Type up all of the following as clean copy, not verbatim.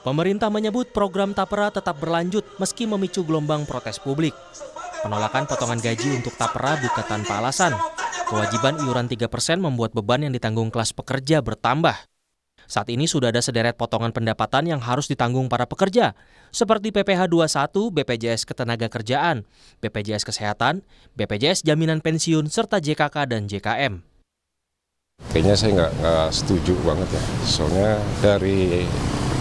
Pemerintah menyebut program Tapera tetap berlanjut meski memicu gelombang protes publik. Penolakan potongan gaji untuk Tapera bukan tanpa alasan. Kewajiban iuran 3% membuat beban yang ditanggung kelas pekerja bertambah. Saat ini sudah ada sederet potongan pendapatan yang harus ditanggung para pekerja, seperti PPh 21, BPJS Ketenagakerjaan, BPJS Kesehatan, BPJS Jaminan Pensiun, serta JKK dan JKM. Kayaknya saya nggak setuju banget ya, soalnya dari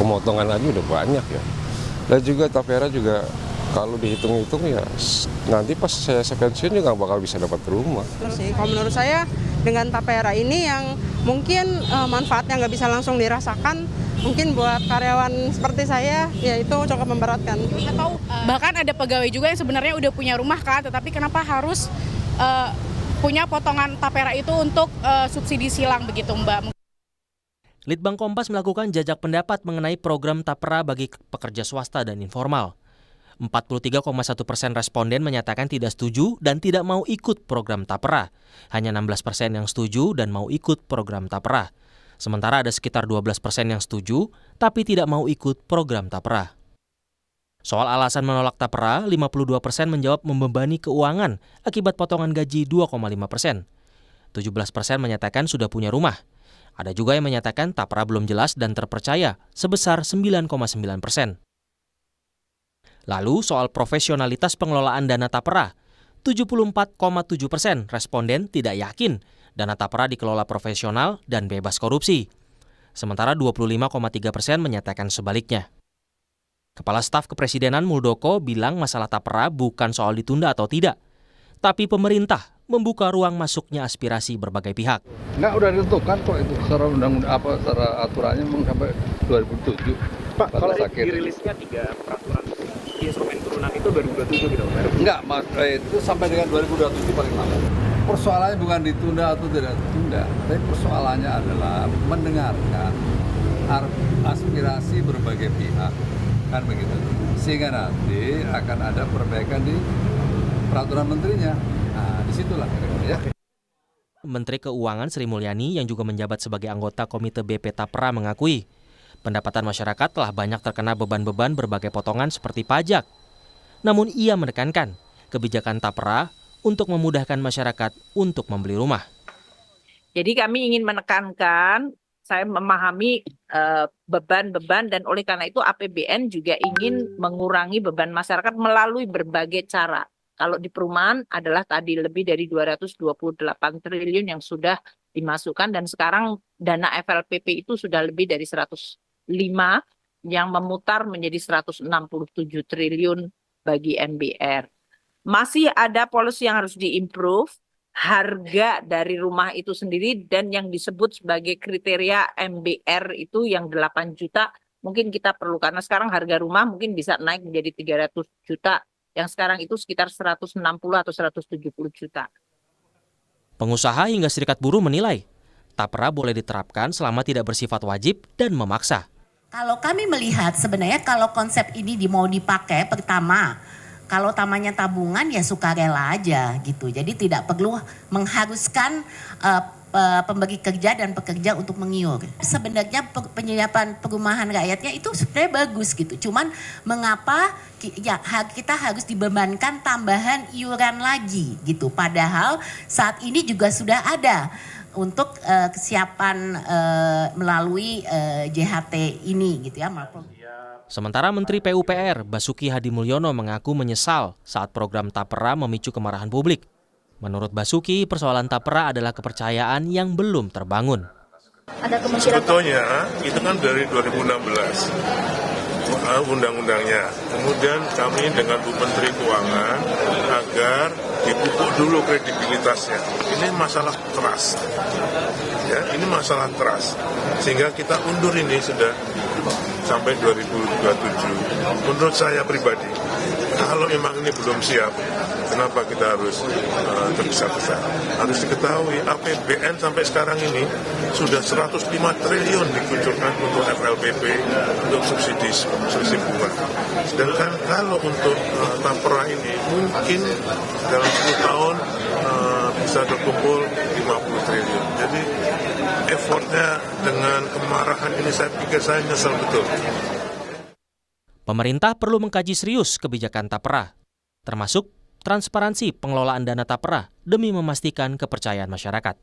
pemotongan aja udah banyak ya. Dan juga Tapera juga kalau dihitung-hitung ya nanti pas saya pensiun juga nggak bakal bisa dapat rumah. Terus sih, kalau menurut saya dengan Tapera ini yang mungkin manfaatnya nggak bisa langsung dirasakan, mungkin buat karyawan seperti saya ya itu cukup memberatkan. Atau bahkan ada pegawai juga yang sebenarnya udah punya rumah kan, tetapi kenapa harus punya potongan Tapera itu untuk subsidi silang begitu Mbak? Litbang Kompas melakukan jajak pendapat mengenai program Tapera bagi pekerja swasta dan informal. 43,1% responden menyatakan tidak setuju dan tidak mau ikut program Tapera. Hanya 16% yang setuju dan mau ikut program Tapera. Sementara ada sekitar 12% yang setuju tapi tidak mau ikut program Tapera. Soal alasan menolak Tapera, 52% menjawab membebani keuangan akibat potongan gaji 2,5%. 17% menyatakan sudah punya rumah. Ada juga yang menyatakan Tapera belum jelas dan terpercaya sebesar 9,9%. Lalu soal profesionalitas pengelolaan dana Tapera, 74,7% responden tidak yakin dana Tapera dikelola profesional dan bebas korupsi. Sementara 25,3% menyatakan sebaliknya. Kepala Staf Kepresidenan Muldoko bilang masalah Tapera bukan soal ditunda atau tidak, tapi pemerintah membuka ruang masuknya aspirasi berbagai pihak. Nggak, udah ditentukan kok itu secara undang-undang secara aturannya memang sampai 2007. Pak, kalau dirilisnya 3 peraturan instrumen turunan itu 2027 gitu, Pak? Enggak, Mas, itu sampai dengan 2027 paling lama. Persoalannya bukan ditunda atau tidak ditunda, tapi persoalannya adalah mendengarkan aspirasi berbagai pihak, kan begitu. Sehingga nanti akan ada perbaikan di peraturan menterinya. Nah, disitulah ya. Menteri Keuangan Sri Mulyani yang juga menjabat sebagai anggota Komite BP Tapera mengakui pendapatan masyarakat telah banyak terkena beban-beban berbagai potongan seperti pajak. Namun ia menekankan kebijakan Tapera untuk memudahkan masyarakat untuk membeli rumah. Jadi kami ingin menekankan, saya memahami beban-beban dan oleh karena itu APBN juga ingin mengurangi beban masyarakat melalui berbagai cara. Kalau di perumahan adalah tadi lebih dari 228 triliun yang sudah dimasukkan dan sekarang dana FLPP itu sudah lebih dari 105 yang memutar menjadi 167 triliun bagi MBR. Masih ada policy yang harus diimprove, harga dari rumah itu sendiri dan yang disebut sebagai kriteria MBR itu yang 8 juta mungkin kita perlu karena sekarang harga rumah mungkin bisa naik menjadi 300 juta yang sekarang itu sekitar 160 atau 170 juta. Pengusaha hingga serikat buruh menilai Tapera boleh diterapkan selama tidak bersifat wajib dan memaksa. Kalau kami melihat sebenarnya kalau konsep ini mau dipakai pertama, kalau tamanya tabungan ya sukarela aja gitu. Jadi tidak perlu mengharuskan pemberi kerja dan pekerja untuk mengiur. Sebenarnya penyiapan perumahan rakyatnya itu sebenarnya bagus gitu. Cuman mengapa ya kita harus dibebankan tambahan iuran lagi gitu. Padahal saat ini juga sudah ada untuk kesiapan melalui JHT ini gitu ya. Sementara Menteri PUPR Basuki Hadimulyono mengaku menyesal saat program Tapera memicu kemarahan publik. Menurut Basuki, persoalan Tapera adalah kepercayaan yang belum terbangun. Sebetulnya itu kan dari 2016 undang-undangnya. Kemudian kami dengan Bu Menteri Keuangan agar dipupuk dulu kredibilitasnya. Ini masalah trust. Ya, ini masalah trust. Sehingga kita undur ini sudah sampai 2027. Menurut saya pribadi, kalau memang ini belum siap, kenapa kita harus tergesa-gesa? Harus diketahui APBN sampai sekarang ini sudah 105 triliun dikucurkan untuk FLPP, untuk subsidi bunga. Sedangkan kalau untuk Tapera ini mungkin dalam 10 tahun bisa terkumpul 50 triliun. Jadi effortnya dengan kemarahan ini saya pikir saya nyesel betul. Pemerintah perlu mengkaji serius kebijakan Tapera, termasuk transparansi pengelolaan dana Tapera demi memastikan kepercayaan masyarakat.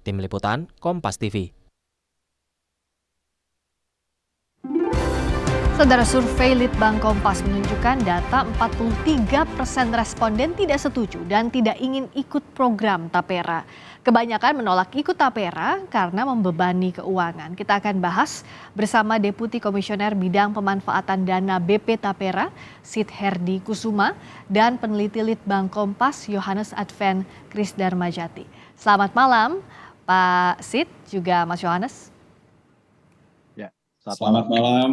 Tim Liputan, Kompas TV. Saudara, survei Litbang Kompas menunjukkan data 43% responden tidak setuju dan tidak ingin ikut program Tapera. Kebanyakan menolak ikut Tapera karena membebani keuangan. Kita akan bahas bersama Deputi Komisioner Bidang Pemanfaatan Dana BP Tapera, Sid Herdi Kusuma, dan peneliti Litbang Kompas, Yohanes Advent Krisdarmajati. Selamat malam, Pak Sid, juga Mas Yohanes. Ya, selamat malam.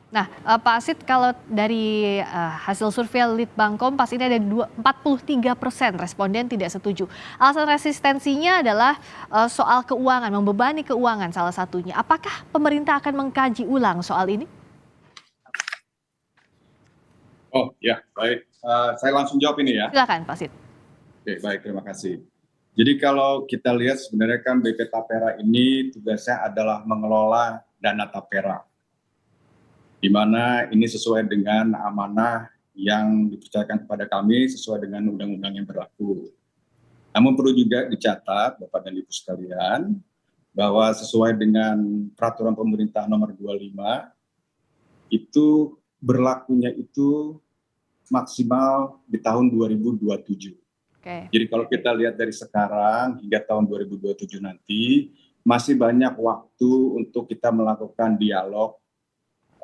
Nah, Pak Sid, kalau dari hasil survei Litbang Kompas ini ada 43% responden tidak setuju. Alasan resistensinya adalah soal keuangan, membebani keuangan salah satunya. Apakah pemerintah akan mengkaji ulang soal ini? Oh ya, baik. Saya langsung jawab ini ya. Silakan, Pak Sid. Oke, baik, terima kasih. Jadi kalau kita lihat sebenarnya kan BP Tapera ini tugasnya adalah mengelola dana Tapera, di mana ini sesuai dengan amanah yang dipercayakan kepada kami sesuai dengan undang-undang yang berlaku. Namun perlu juga dicatat, Bapak dan Ibu sekalian, bahwa sesuai dengan peraturan pemerintah nomor 25, itu berlakunya itu maksimal di tahun 2027. Jadi kalau kita lihat dari sekarang hingga tahun 2027 nanti, masih banyak waktu untuk kita melakukan dialog,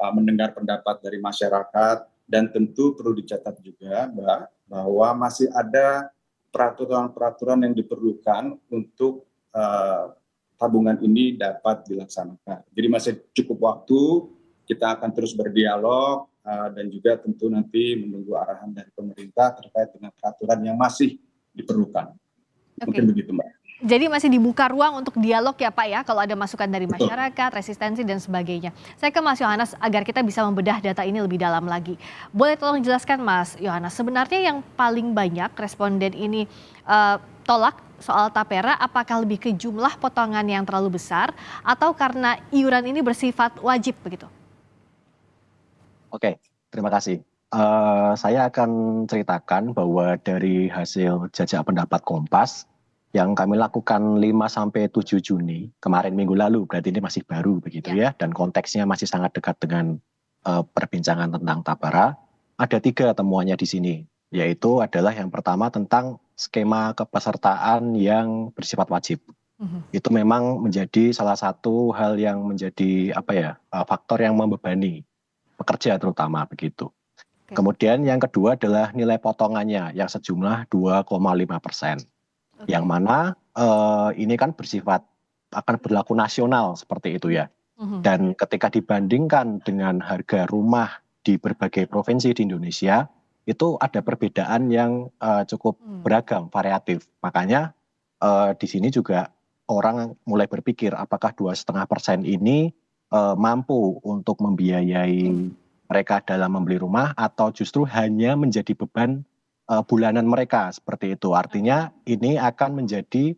mendengar pendapat dari masyarakat, dan tentu perlu dicatat juga bahwa masih ada peraturan-peraturan yang diperlukan untuk tabungan ini dapat dilaksanakan. Jadi masih cukup waktu, kita akan terus berdialog dan juga tentu nanti menunggu arahan dari pemerintah terkait dengan peraturan yang masih diperlukan. Mungkin begitu, Mbak. Jadi masih dibuka ruang untuk dialog ya Pak ya, kalau ada masukan dari masyarakat, resistensi dan sebagainya. Saya ke Mas Yohanes agar kita bisa membedah data ini lebih dalam lagi. Boleh tolong jelaskan Mas Yohanes, sebenarnya yang paling banyak responden ini tolak soal Tapera, apakah lebih ke jumlah potongan yang terlalu besar atau karena iuran ini bersifat wajib begitu? Oke, terima kasih. Saya akan ceritakan bahwa dari hasil jajak pendapat Kompas yang kami lakukan 5-7 Juni kemarin minggu lalu, berarti ini masih baru begitu ya, dan konteksnya masih sangat dekat dengan perbincangan tentang Tapera. Ada 3 temuannya di sini, yaitu adalah yang pertama tentang skema kepesertaan yang bersifat wajib. Itu memang menjadi salah satu hal yang menjadi faktor yang membebani pekerja terutama begitu. Kemudian yang kedua adalah nilai potongannya yang sejumlah 2,5%. Yang mana ini kan bersifat akan berlaku nasional seperti itu ya. Dan ketika dibandingkan dengan harga rumah di berbagai provinsi di Indonesia, itu ada perbedaan yang cukup beragam, variatif. Makanya di sini juga orang mulai berpikir apakah 2,5% ini mampu untuk membiayai mereka dalam membeli rumah atau justru hanya menjadi beban bulanan mereka seperti itu. Artinya ini akan menjadi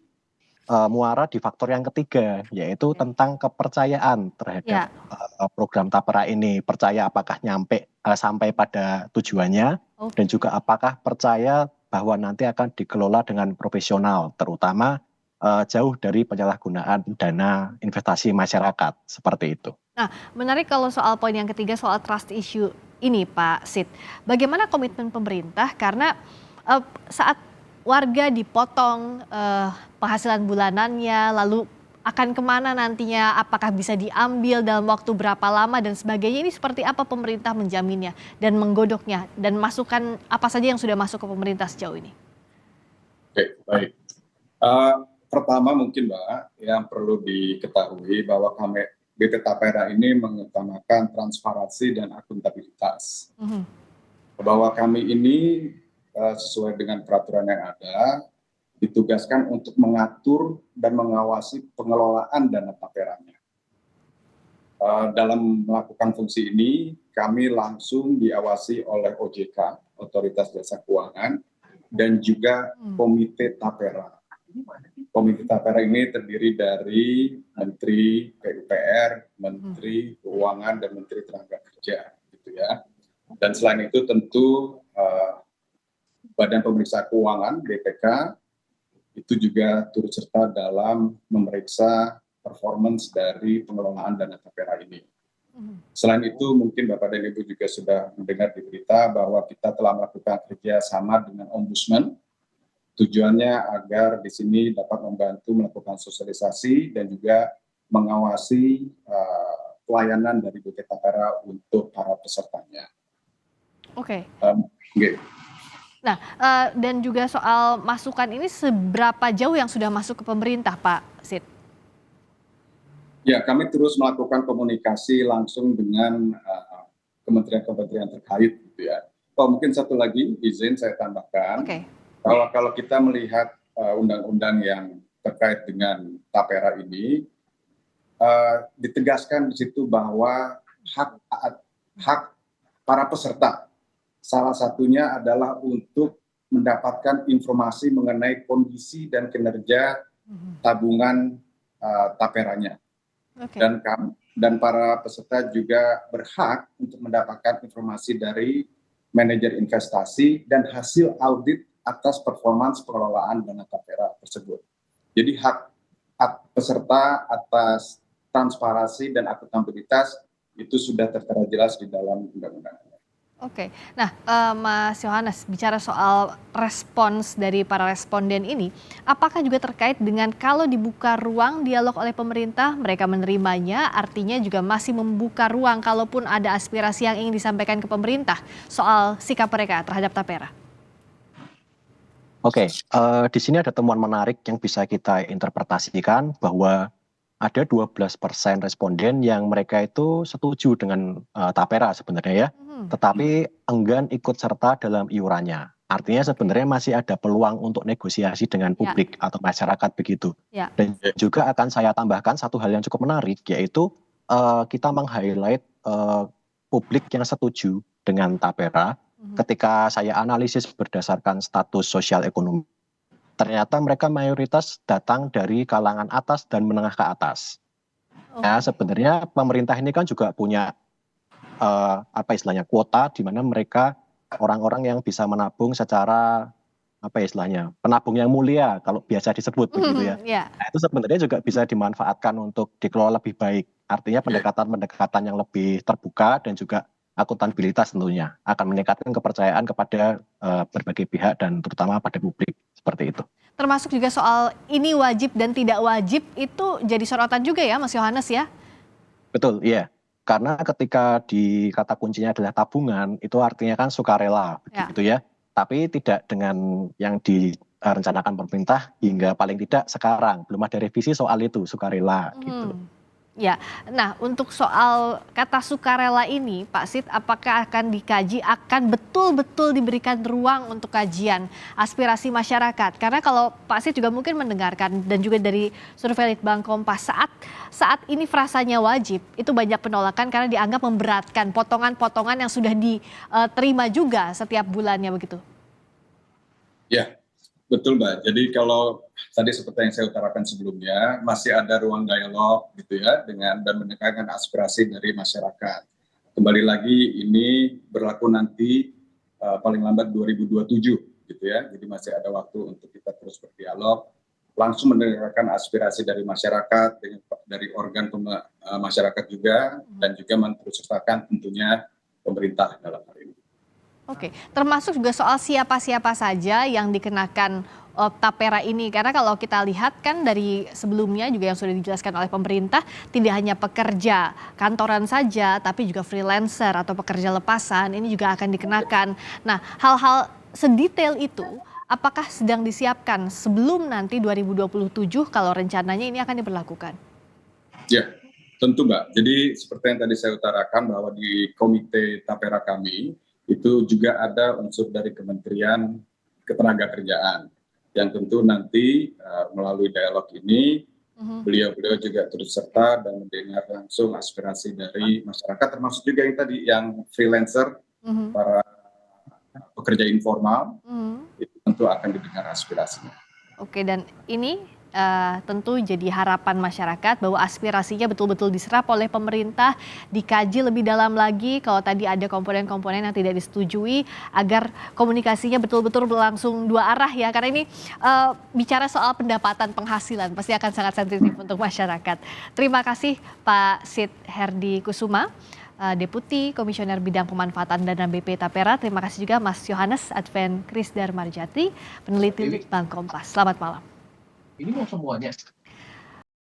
muara di faktor yang ketiga, yaitu tentang kepercayaan terhadap program Tapera ini. Percaya apakah sampai pada tujuannya, dan juga apakah percaya bahwa nanti akan dikelola dengan profesional, terutama jauh dari penyalahgunaan dana investasi masyarakat seperti itu. Nah, menarik kalau soal poin yang ketiga, soal trust issue ini Pak Sid. Bagaimana komitmen pemerintah, karena saat warga dipotong penghasilan bulanannya, lalu akan kemana nantinya, apakah bisa diambil dalam waktu berapa lama dan sebagainya, ini seperti apa pemerintah menjaminnya dan menggodoknya, dan masukan apa saja yang sudah masuk ke pemerintah sejauh ini? Oke, baik. Pertama mungkin Mbak, yang perlu diketahui bahwa BP Tapera ini mengutamakan transparansi dan akuntabilitas. Bahwa kami ini sesuai dengan peraturan yang ada, ditugaskan untuk mengatur dan mengawasi pengelolaan dana Taperanya. Dalam melakukan fungsi ini, kami langsung diawasi oleh OJK, Otoritas Jasa Keuangan, dan juga Komite Tapera. Komite Tapera ini terdiri dari Menteri PUPR, Menteri Keuangan, dan Menteri Tenaga Kerja. Gitu ya. Dan selain itu tentu Badan Pemeriksa Keuangan (BPK) itu juga turut serta dalam memeriksa performance dari pengelolaan dana tapera ini. Selain itu, mungkin Bapak dan Ibu juga sudah mendengar di berita bahwa kita telah melakukan kerjasama dengan Ombudsman. Tujuannya agar di sini dapat membantu melakukan sosialisasi dan juga mengawasi pelayanan dari BP Tapera untuk para pesertanya. Oke. Okay. Nah, dan juga soal masukan ini seberapa jauh yang sudah masuk ke pemerintah, Pak Sid? Ya, kami terus melakukan komunikasi langsung dengan kementerian-kementerian terkait, gitu ya. Mungkin satu lagi izin saya tambahkan, bahwa kalau kita melihat undang-undang yang terkait dengan tapera ini, ditegaskan di situ bahwa hak para peserta salah satunya adalah untuk mendapatkan informasi mengenai kondisi dan kinerja tabungan taperanya. Dan para peserta juga berhak untuk mendapatkan informasi dari manajer investasi dan hasil audit atas performance pengelolaan dana tapera tersebut. Jadi hak peserta atas transparansi dan akuntabilitas itu sudah tertera jelas di dalam undang-undang. Oke, nah Mas Yohanes, bicara soal respons dari para responden ini, apakah juga terkait dengan kalau dibuka ruang dialog oleh pemerintah, mereka menerimanya, artinya juga masih membuka ruang kalaupun ada aspirasi yang ingin disampaikan ke pemerintah soal sikap mereka terhadap tapera? Oke, di sini ada temuan menarik yang bisa kita interpretasikan bahwa ada 12% responden yang mereka itu setuju dengan tapera sebenarnya ya, tetapi enggan ikut serta dalam iurannya. Artinya sebenarnya masih ada peluang untuk negosiasi dengan publik atau masyarakat begitu. Dan juga akan saya tambahkan satu hal yang cukup menarik, yaitu kita meng-highlight publik yang setuju dengan tapera. Ketika saya analisis berdasarkan status sosial ekonomi, ternyata mereka mayoritas datang dari kalangan atas dan menengah ke atas. Ya, sebenarnya pemerintah ini kan juga punya kuota di mana mereka orang-orang yang bisa menabung secara penabung yang mulia kalau biasa disebut begitu ya. Nah, itu sebenarnya juga bisa dimanfaatkan untuk dikelola lebih baik. Artinya pendekatan-pendekatan yang lebih terbuka dan juga akuntabilitas tentunya akan meningkatkan kepercayaan kepada berbagai pihak dan terutama pada publik seperti itu. Termasuk juga soal ini wajib dan tidak wajib itu jadi sorotan juga ya Mas Yohanes ya? Betul, iya. Karena ketika di kata kuncinya adalah tabungan, itu artinya kan sukarela begitu ya. Tapi tidak dengan yang direncanakan pemerintah hingga paling tidak sekarang belum ada revisi soal itu sukarela gitu. Ya, nah untuk soal kata sukarela ini Pak Sid, apakah akan dikaji, akan betul-betul diberikan ruang untuk kajian aspirasi masyarakat? Karena kalau Pak Sid juga mungkin mendengarkan dan juga dari survei Litbang Kompas saat ini frasanya wajib, itu banyak penolakan karena dianggap memberatkan potongan-potongan yang sudah diterima juga setiap bulannya begitu. Ya. Betul Mbak, jadi kalau tadi seperti yang saya utarakan sebelumnya, masih ada ruang dialog gitu ya dengan dan mendengarkan aspirasi dari masyarakat. Kembali lagi ini berlaku nanti paling lambat 2027 gitu ya, jadi masih ada waktu untuk kita terus berdialog, langsung mendengarkan aspirasi dari masyarakat, dari organ masyarakat juga, dan juga menterussertakan tentunya pemerintah dalam hal ini. Oke, termasuk juga soal siapa-siapa saja yang dikenakan tapera ini. Karena kalau kita lihat kan dari sebelumnya juga yang sudah dijelaskan oleh pemerintah, tidak hanya pekerja kantoran saja, tapi juga freelancer atau pekerja lepasan ini juga akan dikenakan. Nah, hal-hal sedetail itu apakah sedang disiapkan sebelum nanti 2027 kalau rencananya ini akan diberlakukan? Ya, tentu Mbak. Jadi seperti yang tadi saya utarakan bahwa di komite tapera kami, itu juga ada unsur dari Kementerian Ketenagakerjaan yang tentu nanti melalui dialog ini beliau juga turut serta dan mendengar langsung aspirasi dari masyarakat, termasuk juga yang tadi yang freelancer, para pekerja informal, itu tentu akan didengar aspirasinya. Oke, dan ini tentu jadi harapan masyarakat bahwa aspirasinya betul-betul diserap oleh pemerintah, dikaji lebih dalam lagi kalau tadi ada komponen-komponen yang tidak disetujui agar komunikasinya betul-betul berlangsung dua arah ya. Karena ini bicara soal pendapatan penghasilan pasti akan sangat sensitif untuk masyarakat. Terima kasih Pak Sid Herdi Kusuma, Deputi Komisioner Bidang Pemanfaatan Dana BP Tapera. Terima kasih juga Mas Yohanes Advent Krisdar Marjati, peneliti Litbang Kompas. Selamat malam. Ini mau semuanya.